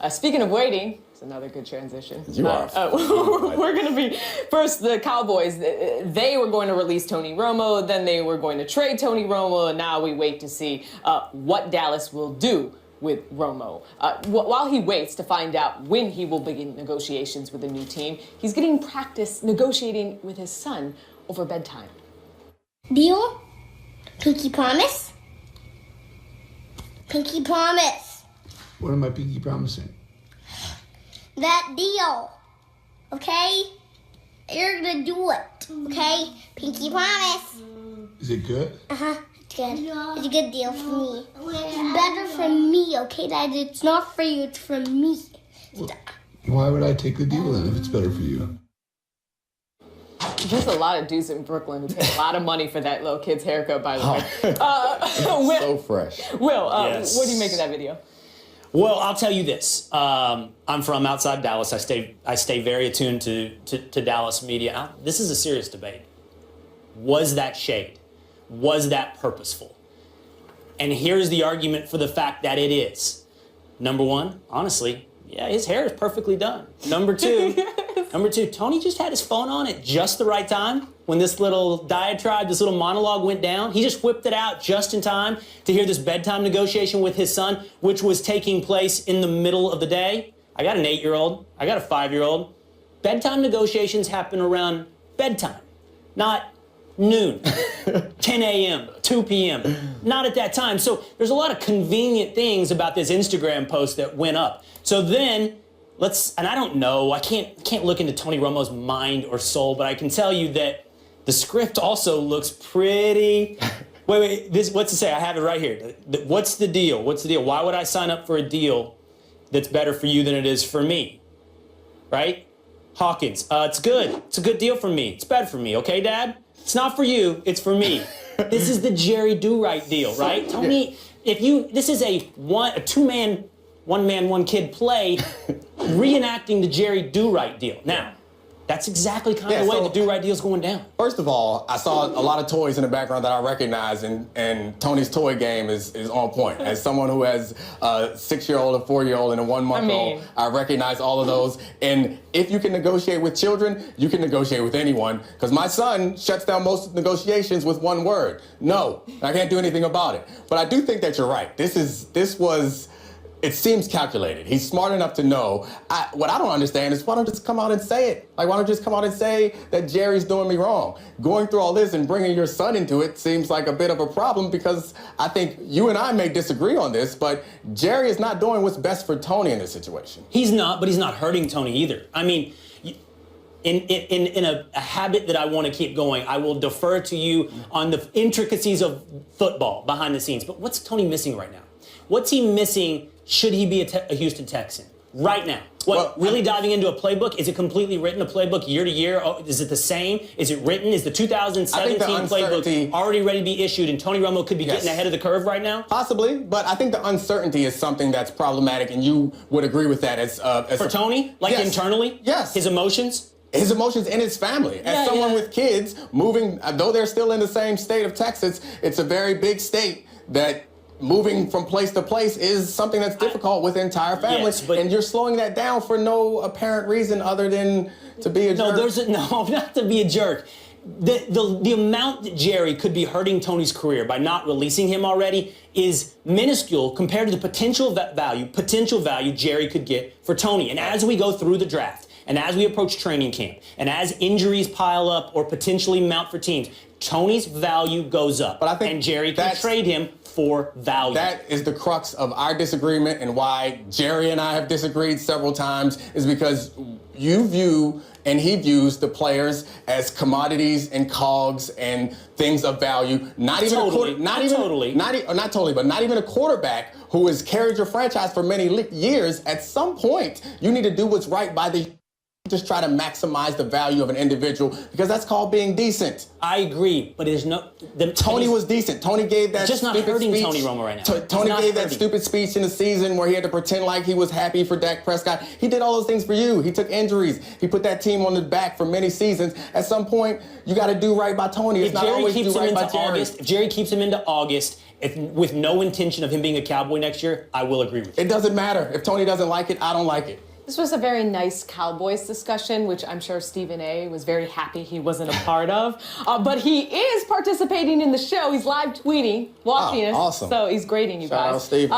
Speaking of waiting, it's another good transition. You are. We're going to be, first, the Cowboys. They were going to release Tony Romo, then they were going to trade Tony Romo, and now we wait to see what Dallas will do with Romo. While he waits to find out when he will begin negotiations with a new team, he's getting practice negotiating with his son over bedtime. Deal? Pinky promise? Pinky promise. What am I pinky promising? That deal. Okay? You're gonna do it. Okay? Pinky promise. Is it good? Uh-huh. It's good. It's a good deal for me. It's better for me, okay, Dad? It's not for you, it's for me. Well, why would I take the deal then if it's better for you? There's a lot of dudes in Brooklyn who pay a lot of money for that little kid's haircut, by the way. Will, so fresh. Will, Yes. what do you make of that video? Well, I'll tell you this. I'm from outside Dallas. I stay very attuned to Dallas media. This is a serious debate. Was that shade? Was that purposeful? And here's the argument for the fact that it is. Number one, honestly, yeah, his hair is perfectly done. Number two, Tony just had his phone on at just the right time when this little diatribe, this little monologue went down. He just whipped it out just in time to hear this bedtime negotiation with his son, which was taking place in the middle of the day. I got an 8-year-old. I got a 5-year-old. Bedtime negotiations happen around bedtime, not noon, 10 a.m., 2 p.m., not at that time. So there's a lot of convenient things about this Instagram post that went up. So then, and I don't know, I can't look into Tony Romo's mind or soul, but I can tell you that the script also looks pretty... Wait, what's it say? I have it right here. What's the deal? What's the deal? Why would I sign up for a deal that's better for you than it is for me? Right? Hawkins, it's good. It's a good deal for me. It's bad for me, okay, Dad? It's not for you, it's for me. This is the Jerry Do-Right deal, right? Tony, this is a two-man, one-man, one-kid play reenacting the Jerry Do-Right deal. Now, that's exactly kind of the way the Do-Right deal's going down. First of all, I saw a lot of toys in the background that I recognize, and Tony's toy game is on point. As someone who has a 6-year-old, a 4-year-old, and a 1-month-old, I recognize all of those. And if you can negotiate with children, you can negotiate with anyone. Because my son shuts down most negotiations with one word: no. I can't do anything about it. But I do think that you're right. It seems calculated. He's smart enough to know. What I don't understand is why don't just come out and say it? Like, why don't you just come out and say that Jerry's doing me wrong? Going through all this and bringing your son into it seems like a bit of a problem, because I think you and I may disagree on this, but Jerry is not doing what's best for Tony in this situation. He's not, but he's not hurting Tony either. I mean, in a habit that I want to keep going, I will defer to you on the intricacies of football behind the scenes. But what's Tony missing right now? What's he missing? Should he be a Houston Texan right now? Really diving into a playbook? Is it completely written, a playbook year to year? Is it the same? Is it written? Is the 2017 playbook already ready to be issued, and Tony Romo could be getting ahead of the curve right now? Possibly, but I think the uncertainty is something that's problematic, and you would agree with that as for Tony? Like internally? Yes. His emotions? His emotions in his family. As someone with kids moving, though they're still in the same state of Texas, it's a very big state that moving from place to place is something that's difficult with the entire family. Yes, and you're slowing that down for no apparent reason other than to be a jerk. No, not to be a jerk. The amount that Jerry could be hurting Tony's career by not releasing him already is minuscule compared to the potential value Jerry could get for Tony. And as we go through the draft, and as we approach training camp, and as injuries pile up or potentially mount for teams, Tony's value goes up. But I think and Jerry can trade him for value. That is the crux of our disagreement, and why Jerry and I have disagreed several times, is because you view and he views the players as commodities and cogs and things of value. Not even a quarterback who has carried your franchise for many years. At some point, you need to do what's right by the. Just try to maximize the value of an individual, because that's called being decent. I agree, but there's no... Tony was decent. Tony gave that just not hurting speech. Tony Romo right now. Tony gave that stupid speech in the season where he had to pretend like he was happy for Dak Prescott. He did all those things for you. He took injuries. He put that team on his back for many seasons. At some point, you got to do right by Tony. It's not always do right by Jerry. If Jerry keeps him into August with no intention of him being a Cowboy next year, I will agree with you. It doesn't matter. If Tony doesn't like it, I don't like it. This was a very nice Cowboys discussion, which I'm sure Stephen A. was very happy he wasn't a part of. But he is participating in the show. He's live tweeting, watching us. Awesome. So he's grading you Shout guys. out, Stephen.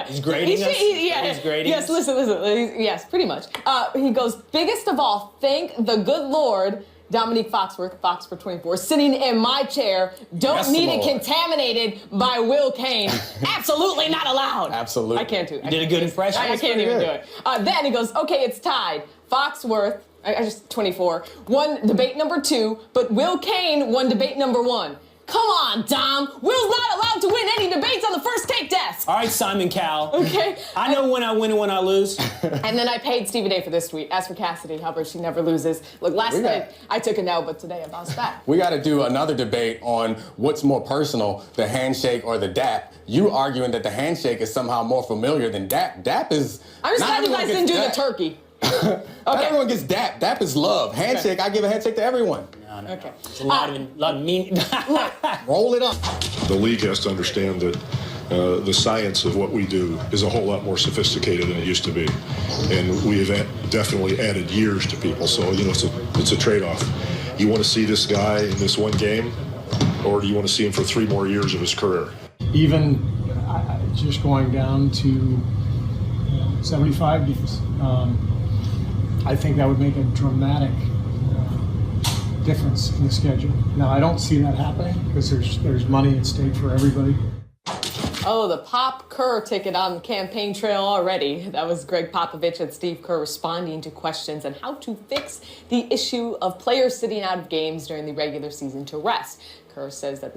He's grading us? He's grading yes, us? listen. Yes, pretty much. He goes, biggest of all, thank the good Lord, Dominique Foxworth, Fox for 24, sitting in my chair. Don't Yes, need it Lord. contaminated by Will Kane. Absolutely not allowed. Absolutely. I can't do it. You did a good impression. I can't even do it. Then he goes, okay, it's tied. Foxworth, I just 24, won debate number 2, but Will Kane won debate number 1. Come on, Dom. Will's not allowed to win any debates on the first take desk. All right, Simon Cowell. Okay. I know when I win and when I lose. And then I paid Stephen A. for this tweet. As for Cassidy Hubbard, she never loses. Look, last night I took a L, but today I bounced back. We got to do another debate on what's more personal, the handshake or the dap. You arguing that the handshake is somehow more familiar than dap. Dap is... I'm just glad you guys didn't do the turkey. Not everyone gets dap. Dap is love. Handshake, I give a handshake to everyone. No. Okay. It's a lot of mean. Roll it up. The league has to understand that the science of what we do is a whole lot more sophisticated than it used to be. And we have definitely added years to people. So, it's a trade-off. You want to see this guy in this one game, or do you want to see him for 3 more years of his career? Even just going down to 75 games, I think that would make a dramatic difference in the schedule. Now, I don't see that happening because there's money at stake for everybody. Oh, the Pop Kerr ticket on the campaign trail already. That was Greg Popovich and Steve Kerr responding to questions on how to fix the issue of players sitting out of games during the regular season to rest. Kerr says that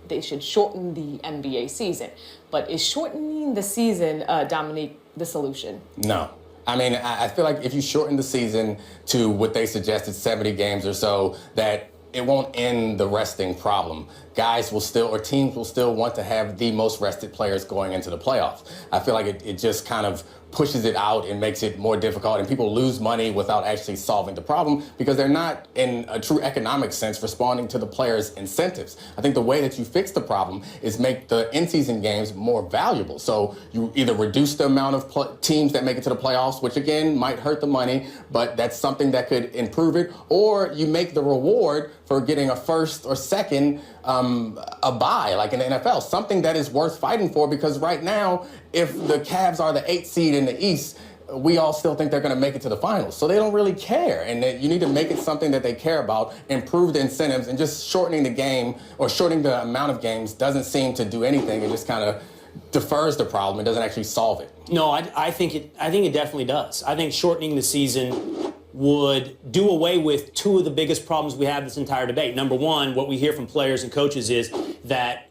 they should shorten the NBA season. But is shortening the season, Dominique, the solution? No. I mean, I feel like if you shorten the season to what they suggested, 70 games or so, that it won't end the resting problem. Guys will still, or teams will still want to have the most rested players going into the playoffs. I feel like it just kind of pushes it out and makes it more difficult, and people lose money without actually solving the problem because they're not, in a true economic sense, responding to the players' incentives. I think the way that you fix the problem is make the in-season games more valuable. So you either reduce the amount of teams that make it to the playoffs, which again might hurt the money, but that's something that could improve it, or you make the reward for getting a first or second a bye, like in the NFL, something that is worth fighting for, because right now, if the Cavs are the 8th seed in the East, we all still think they're going to make it to the finals. So they don't really care. And that you need to make it something that they care about, improve the incentives, and just shortening the game or shortening the amount of games doesn't seem to do anything. It just kind of defers the problem. It doesn't actually solve it. No, I think it definitely does. I think shortening the season would do away with 2 of the biggest problems we have this entire debate. Number one, what we hear from players and coaches is that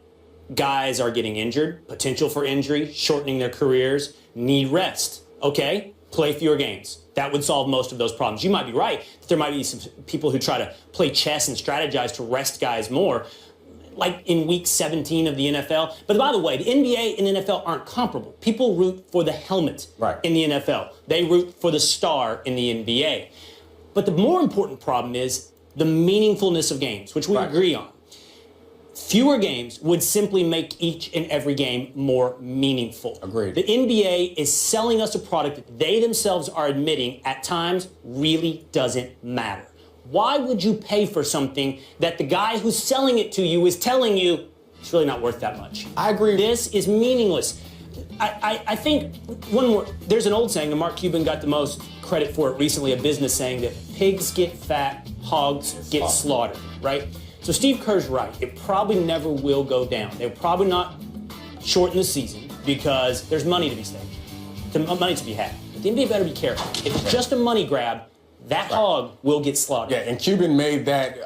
guys are getting injured, potential for injury, shortening their careers, need rest. Okay, play fewer games. That would solve most of those problems. You might be right. There might be some people who try to play chess and strategize to rest guys more, like in week 17 of the NFL. But by the way, the NBA and NFL aren't comparable. People root for the helmet in the NFL. They root for the star in the NBA. But the more important problem is the meaningfulness of games, which we agree on. Fewer games would simply make each and every game more meaningful. Agreed. The NBA is selling us a product that they themselves are admitting at times really doesn't matter. Why would you pay for something that the guy who's selling it to you is telling you it's really not worth that much? I agree. This is meaningless. I think one more, there's an old saying, and Mark Cuban got the most credit for it recently, a business saying that pigs get fat, hogs get slaughtered, right? So Steve Kerr's right. It probably never will go down. They'll probably not shorten the season because there's money to be saved, money to be had. But the NBA better be careful. If it's just a money grab, that hog will get slaughtered. Yeah, and Cuban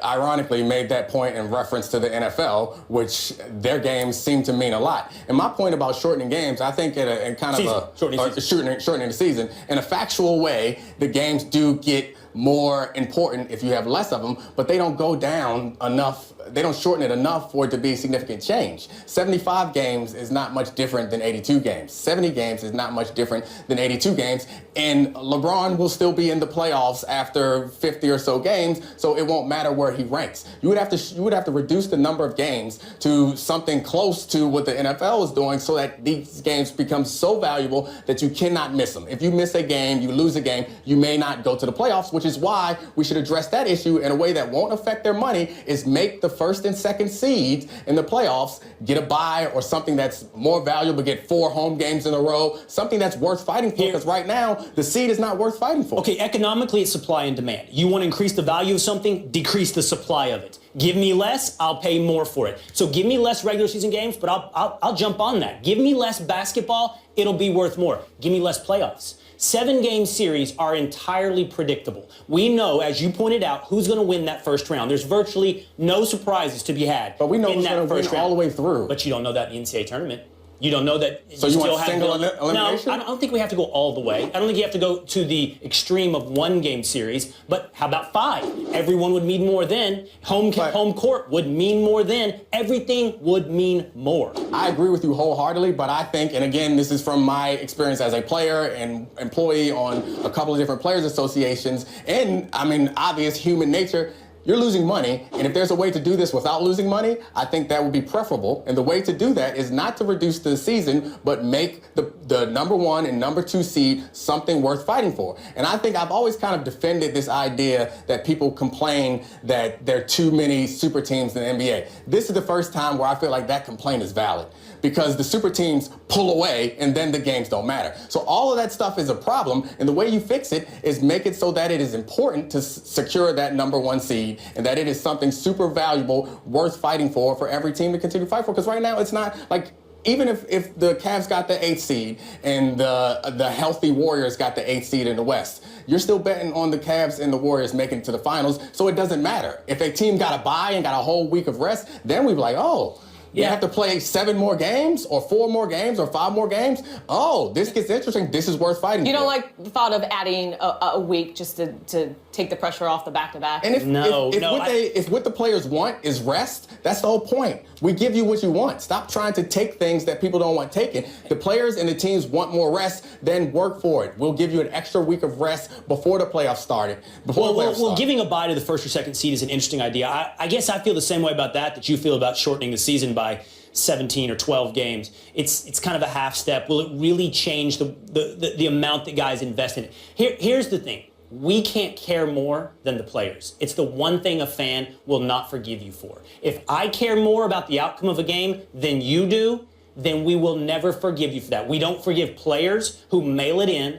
ironically made that point in reference to the NFL, which their games seem to mean a lot. And my point about shortening games, I think shortening the season, in a factual way, the games do get more important if you have less of them, but they don't go down enough. They don't shorten it enough for it to be a significant change. 75 games is not much different than 82 games. 70 games is not much different than 82 games. And LeBron will still be in the playoffs after 50 or so games, so it won't matter where he ranks. You would have to reduce the number of games to something close to what the NFL is doing so that these games become so valuable that you cannot miss them. If you miss a game, you lose a game, you may not go to the playoffs, which is why we should address that issue in a way that won't affect their money, is make the first and second seeds in the playoffs get a bye or something that's more valuable, get 4 home games in a row, something that's worth fighting for, because right now the seed is not worth fighting for. Okay, economically it's supply and demand. You want to increase the value of something, decrease the supply of it. Give me less, I'll pay more for it. So give me less regular season games, but I'll jump on that. Give me less basketball, it'll be worth more. Give me less playoffs. 7-game series are entirely predictable. We know, as you pointed out, who's going to win that first round. There's virtually no surprises to be had. But we know in who's that going to win all the way through. But you don't know that in the NCAA tournament. You don't know that. So you want single elimination? No, I don't think we have to go all the way. I don't think you have to go to the extreme of 1-game series. But how about 5? Everyone would mean more then. Home court would mean more then. Everything would mean more. I agree with you wholeheartedly, but I think, and again, this is from my experience as a player and employee on a couple of different players associations, and I mean, obvious human nature. You're losing money, and if there's a way to do this without losing money, I think that would be preferable. And the way to do that is not to reduce the season, but make the number 1 and number 2 seed something worth fighting for. And I think I've always kind of defended this idea that people complain that there are too many super teams in the NBA. This is the first time where I feel like that complaint is valid, because the super teams pull away and then the games don't matter. So all of that stuff is a problem, and the way you fix it is make it so that it is important to secure that number 1 seed, and that it is something super valuable, worth fighting for every team to continue to fight for. Because right now it's not like, even if the Cavs got the 8th seed and the healthy Warriors got the 8th seed in the West, you're still betting on the Cavs and the Warriors making it to the finals, so it doesn't matter. If a team got a bye and got a whole week of rest, then we'd be like, oh, you have to play 7 more games or 4 more games or 5 more games. Oh, this gets interesting. This is worth fighting for. You don't like the thought of adding a week just to take the pressure off the back-to-back? And if what the players want is rest, that's the whole point. We give you what you want. Stop trying to take things that people don't want taken. The players and the teams want more rest, then work for it. We'll give you an extra week of rest before the playoffs started. Well, giving a bye to the first or second seed is an interesting idea. I guess I feel the same way about that you feel about shortening the season by 17 or 12 games. It's kind of a half step. Will it really change the amount that guys invest in it? Here's the thing. We can't care more than the players. It's the one thing a fan will not forgive you for. If I care more about the outcome of a game than you do, then we will never forgive you for that. We don't forgive players who mail it in.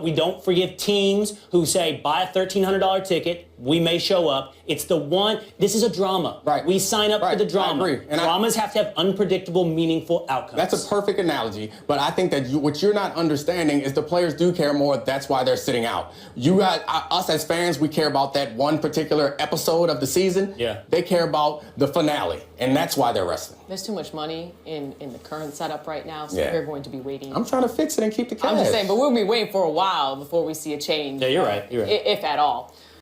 We don't forgive teams who say, buy a $1,300 ticket, we may show up. It's the one, this is a drama. Right. We sign up for the drama. I agree. And Dramas have to have unpredictable, meaningful outcomes. That's a perfect analogy, but I think that what you're not understanding is the players do care more. That's why they're sitting out. You got us as fans, we care about that one particular episode of the season. Yeah. They care about the finale, and that's why they're resting. There's too much money in the current setup right now, so Yeah. we're going to be waiting. I'm trying to fix it and keep the cash. I'm just saying, but we'll be waiting for a while before we see a change. Yeah, you're right. You're right. If at all.